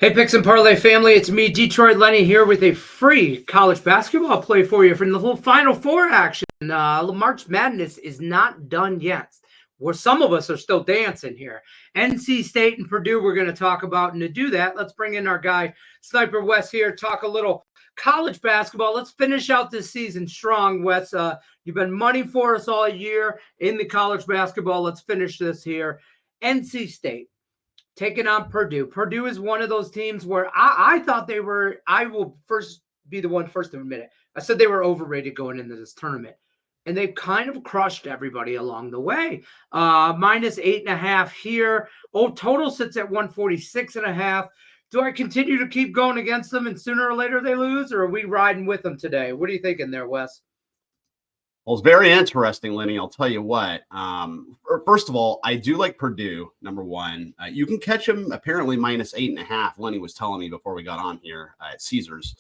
Hey, Picks and Parlay family, it's me, Detroit Lenny, here with a free college basketball play for you from the whole Final Four action. March Madness is not done yet, where some of us are still dancing here. NC State and Purdue we're going to talk about, and to do that, let's bring in our guy, Sniper Wes here, talk a little college basketball. Let's finish out this season strong, Wes. You've been money for us all year in the college basketball. Let's finish this here. NC State taking on Purdue. Purdue is one of those teams where I thought they were, I will first be the one first to admit it. I said they were overrated going into this tournament. And they've kind of crushed everybody along the way. Minus 8.5 here. Total sits at 146.5. Do I continue to keep going against them and sooner or later they lose? Or are we riding with them today? What are you thinking there, Wes? Well, it's very interesting, Lenny. I'll tell you what. First of all, I do like Purdue, number one. You can catch them apparently minus 8.5. Lenny was telling me before we got on here at Caesars.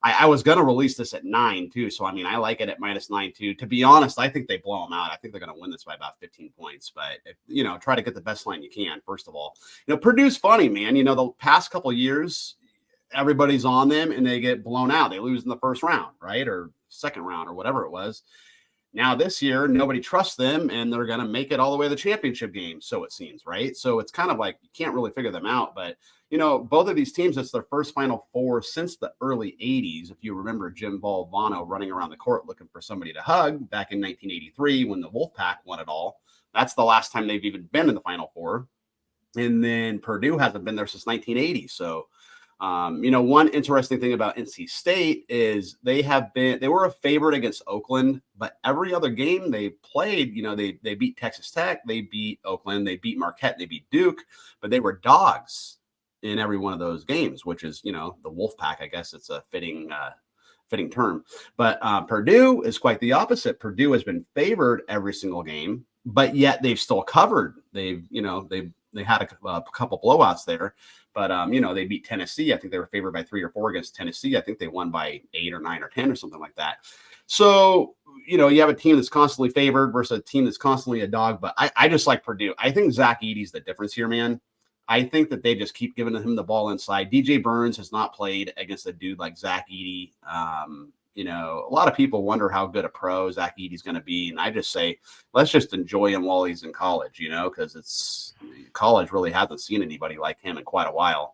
I was going to release this at 9, too. So, I mean, I like it at minus 9, too. To be honest, I think they blow them out. I think they're going to win this by about 15 points. But, try to get the best line you can, first of all. Purdue's funny, man. The past couple of years, everybody's on them, and they get blown out. They lose in the first round, right, or second round or whatever it was. Now this year, nobody trusts them, and they're going to make it all the way to the championship game, so it seems, right? So it's kind of like you can't really figure them out. But, both of these teams, it's their first Final Four since the early 80s. If you remember Jim Valvano running around the court looking for somebody to hug back in 1983 when the Wolfpack won it all. That's the last time they've even been in the Final Four. And then Purdue hasn't been there since 1980. So, one interesting thing about NC State is they were a favorite against Oakland, but every other game they played, they beat Texas Tech, they beat Oakland, they beat Marquette, they beat Duke, but they were dogs in every one of those games, which is, the Wolfpack. I guess it's a fitting term. But Purdue is quite the opposite. Purdue has been favored every single game, but yet they've still covered. They had a couple blowouts there. But, they beat Tennessee. I think they were favored by 3 or 4 against Tennessee. I think they won by 8 or 9 or 10 or something like that. So, you have a team that's constantly favored versus a team that's constantly a dog. But I just like Purdue. I think Zach Edey's the difference here, man. I think that they just keep giving him the ball inside. DJ Burns has not played against a dude like Zach Edey. A lot of people wonder how good a pro Zach Edey's going to be. And I just say, let's just enjoy him while he's in college, because college really hasn't seen anybody like him in quite a while.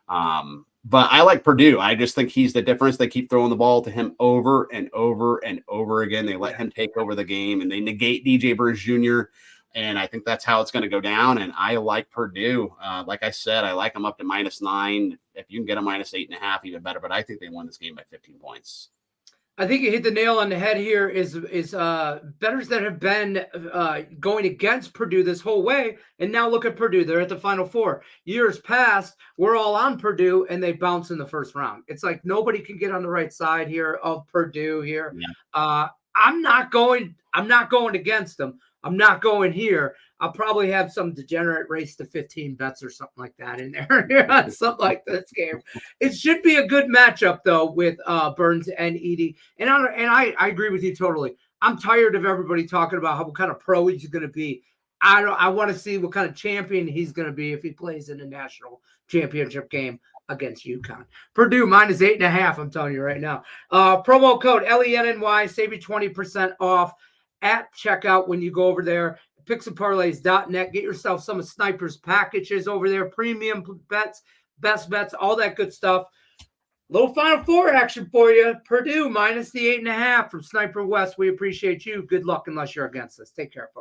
But I like Purdue. I just think he's the difference. They keep throwing the ball to him over and over and over again. They let him take over the game, and they negate DJ Burns Jr., and I think that's how it's going to go down. And I like Purdue. Like I said, I like them up to minus 9. If you can get a minus 8.5, even better. But I think they won this game by 15 points. I think you hit the nail on the head here is bettors that have been going against Purdue this whole way. And now look at Purdue. They're at the Final Four. Years past, we're all on Purdue, and they bounce in the first round. It's like nobody can get on the right side here of Purdue here. Yeah. I'm not going against them. I'm not going here. I'll probably have some degenerate race to 15 bets or something like that in there. Something like this game. It should be a good matchup, though, with Burns and Edey. And I agree with you totally. I'm tired of everybody talking about what kind of pro he's going to be. I want to see what kind of champion he's going to be if he plays in a national championship game against UConn. Purdue minus 8.5, I'm telling you right now. Promo code LENNY, save you 20% off at checkout when you go over there. Picksandparlays.net. Get yourself some of Sniper's packages over there. Premium bets, best bets, all that good stuff. Little Final Four action for you. Purdue minus the 8.5 from Sniper Wes. We appreciate you. Good luck unless you're against us. Take care, folks.